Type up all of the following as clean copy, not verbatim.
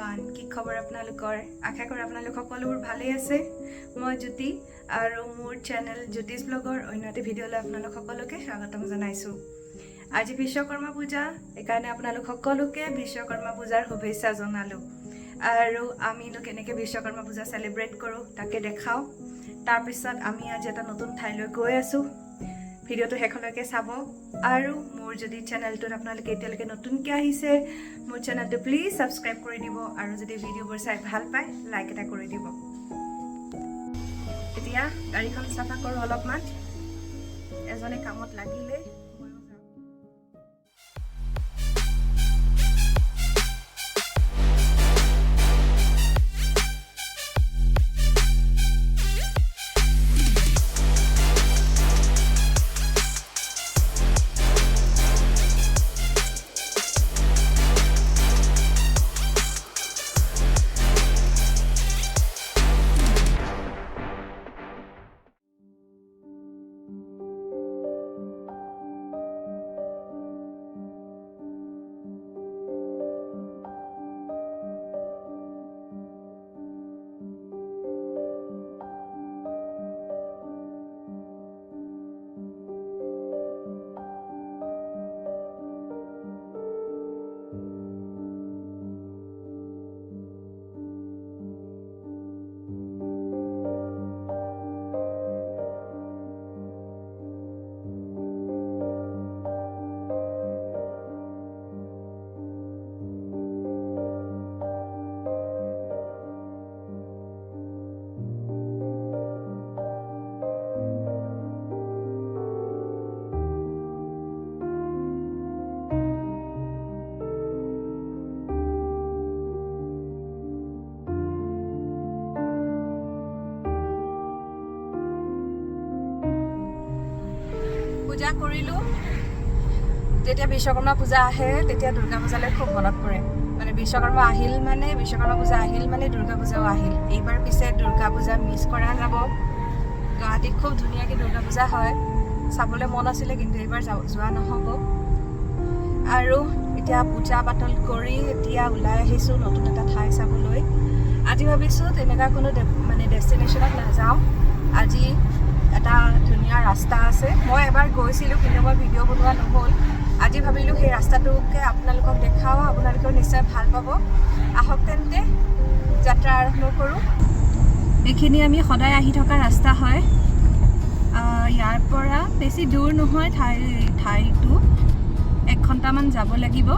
Everyone কি খবৰ আপোনালোকৰ আশা কৰোঁ আপোনালোক সকলোবোৰ ভালেই আছে মই জ্যোতি আৰু মোৰ চেনেল জ্যোতিষ ব্লগৰ অন্য এটা ভিডিঅ'লৈ আপোনালোক সকলোকে স্বাগতম জনাইছোঁ আজি বিশ্বকৰ্মা পূজা একাৰণে আপোনালোক সকলোকে বিশ্বকৰ্মা পূজাৰ শুভেচ্ছা জনালোঁ আৰু আমি কেনেকৈ বিশ্বকৰ্মা পূজা সেলিব্ৰেট কৰোঁ তাকে দেখাওঁ তাৰ পিছত আমি আজি এটা নতুন ঠাইলৈ গৈ আছোঁ ভিডিঅ'টো শেষলৈকে চাব আৰু মোৰ যদি চেনেলটোত আপোনালোকে এতিয়ালৈকে নতুনকৈ আহিছে মোৰ চেনেলটো প্লিজ সাবস্ক্ৰাইব কৰি দিব আৰু যদি ভিডিঅ'বোৰ চাই ভাল পায় লাইক এটা কৰি দিব এতিয়া গাড়ীখন চাফা কৰোঁ অলপমান এজনে কামত লাগিলে পূজা কৰিলোঁ যেতিয়া বিশ্বকৰ্মা পূজা আহে তেতিয়া দুৰ্গা পূজালৈ খুব মনত পৰে মানে বিশ্বকৰ্মা আহিল পূজা আহিল মানে দুৰ্গা পূজাও আহিল এইবাৰ পিছে দুৰ্গা পূজা মিছ কৰা যাব গুৱাহাটীত খুব ধুনীয়াকৈ দুৰ্গা পূজা হয় চাবলৈ মন আছিলে কিন্তু এইবাৰ যোৱা নহ'ব আৰু এতিয়া পূজা পাতল কৰি এতিয়া ওলাই আহিছোঁ নতুন এটা ঠাই চাবলৈ আজি ভাবিছোঁ তেনেকুৱা কোনো মানে ডেষ্টিনেশ্যনত নাযাওঁ আজি এটা ধুনীয়া ৰাস্তা আছে মই এবাৰ গৈছিলোঁ কিন্তু মই ভিডিঅ' বনোৱা নহ'ল আজি ভাবিলোঁ সেই ৰাস্তাটোকে আপোনালোকক দেখাওঁ আপোনালোকেও নিশ্চয় ভাল পাব আহক তেন্তে যাত্ৰা আৰম্ভ কৰোঁ এইখিনি আমি সদায় আহি থকা ৰাস্তা হয় ইয়াৰ পৰা বেছি দূৰ নহয় ঠাইটো 1 ঘণ্টামান যাব লাগিব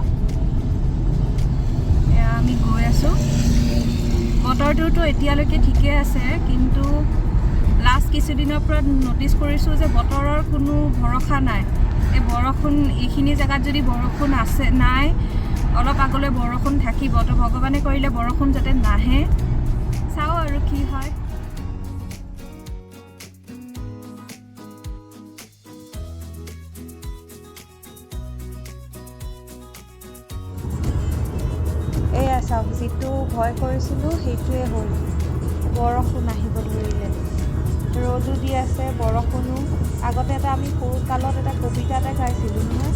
এয়া আমি গৈ আছোঁ বতৰটোতো এতিয়ালৈকে ঠিকে আছে কিন্তু লাষ্ট কিছুদিনৰ পৰা নটিচ কৰিছোঁ যে বতৰৰ কোনো ভৰসা নাই এই বৰষুণ এইখিনি জেগাত যদি বৰষুণ আছে নাই অলপ আগলৈ বৰষুণ থাকিব তো ভগৱানে কৰিলে বৰষুণ যাতে নাহে চাওঁ আৰু কি হয় এয়া চাওক যিটো ভয় কৰিছিলোঁ সেইটোৱে হ'ল বৰষুণ আহিব ধৰিলে ৰ'দো দি আছে বৰষুণো আগতে এটা আমি সৰুকালত এটা কবিতা এটা গাইছিলোঁ নহয়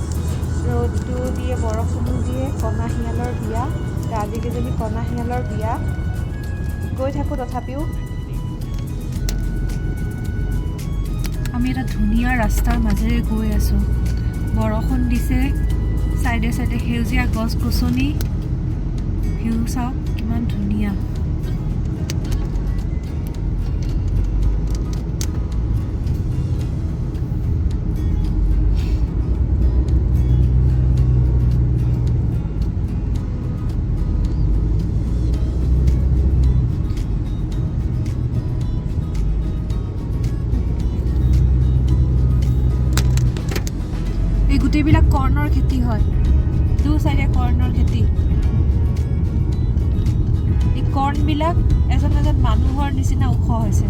ৰ'দটো দিয়ে বৰষুণো দিয়ে কণা শিয়ালৰ বিয়া আজিকেইজনী কণা শিয়ালৰ বিয়া গৈ থাকোঁ তথাপিও আমি এটা ধুনীয়া ৰাস্তাৰ মাজেৰে গৈ আছোঁ বৰষুণ দিছে চাইডে চাইডে সেউজীয়া গছ গছনি ভিউ চাওক কিমান ধুনীয়া গোটেইবিলাক কৰ্ণৰ খেতি হয় দু চাইডে কৰ্ণৰ খেতি এই কৰ্ণবিলাক এজন মানুহৰ নিচিনা ওখ হৈছে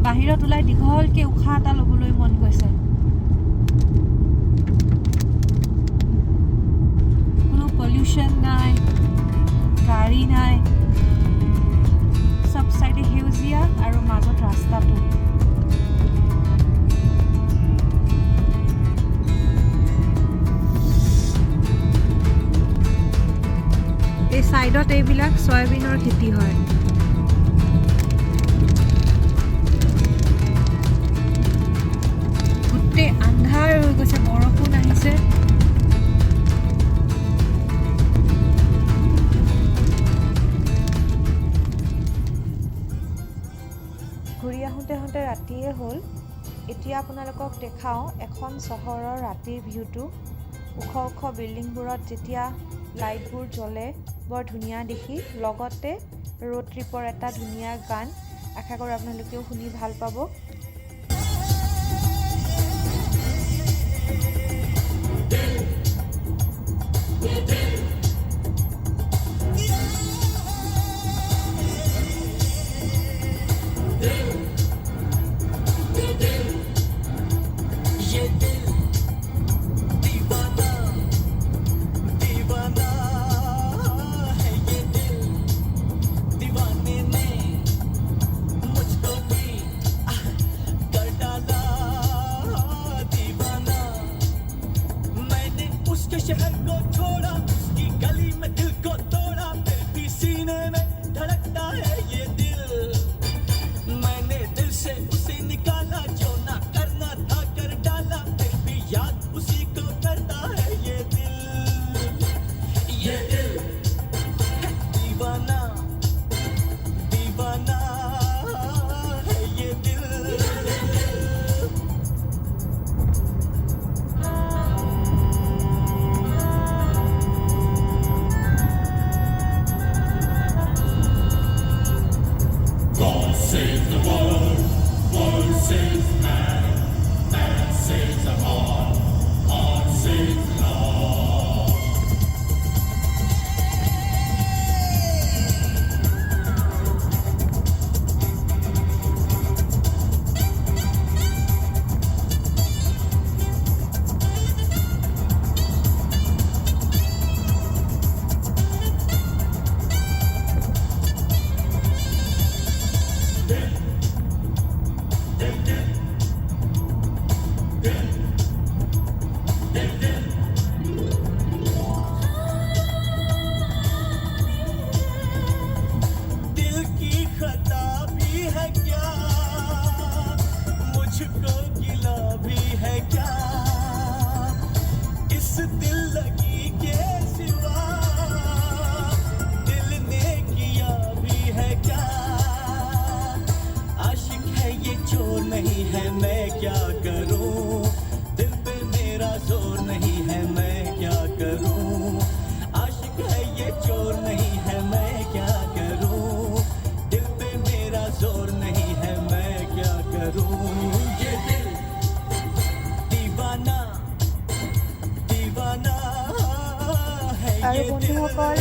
বাহিৰত ওলাই দীঘলকৈ উশাহ এটা ল'বলৈ মন গৈছে পলিউশ্যন নাই গাড়ী নাই চব চাইডে সেউজীয়া আৰু মাজত ৰাস্তাটো এই সাইডত এইবিলাক সয়াবিনৰ খেতি হয় গোটেই আন্ধাৰ হৈ গৈছে বৰষুণ আহিছে ঘূৰি আহোঁতে ৰাতিয়ে হ'ল এতিয়া আপোনালোকক দেখাওঁ এখন চহৰৰ ৰাতিৰ ভিউটো ওখ ওখ বিল্ডিংবোৰত যেতিয়া লাইটবোৰ জ্বলে বৰ ধুনীয়া দেখি লগতে ৰোড ট্ৰিপৰ এটা ধুনীয়া গান আশা কৰোঁ আপোনালোকেও শুনি ভাল পাব शहर को छोड़ा उसकी गली में दिल को तोड़ा फिर भी सीने में धड़कता है ये दिल मैंने दिल से उसे निकाला जो ना करना था कर डाला फिर भी याद उसी को करता है ये दिल दीवाना दीवाना है ये दिल Save the world saves man, man saves the heart saves love. नहीं है मैं क्या करूं दिल पे मेरा जोर नहीं है मैं क्या करूं आशिक है ये चोर नहीं है मैं क्या करूं दिल पे मेरा जोर नहीं है मैं क्या करूं ये दिल दीवाना दीवाना है আৰু ये বন্ধুসকল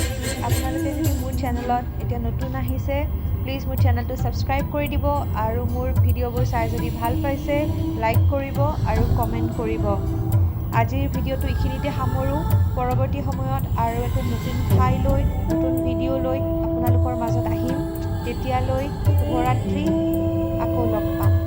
আপোনালোকে যদি মোৰ চেনেলত এতিয়া নতুন আহিছে প্লিজ মোৰ চেনেলটো সাবস্ক্ৰাইব কৰি দিব আৰু মোৰ ভিডিঅ'বোৰ চাই যদি ভাল পাইছে লাইক কৰিব আৰু কমেণ্ট কৰিব আজিৰ ভিডিঅ'টো এইখিনিতে সামৰোঁ পৰৱৰ্তী সময়ত আৰু এটা নতুন ঠাই লৈ নতুন ভিডিঅ' লৈ আপোনালোকৰ মাজত আহিম তেতিয়ালৈ শুভৰাত্ৰি আকৌ লগ পাম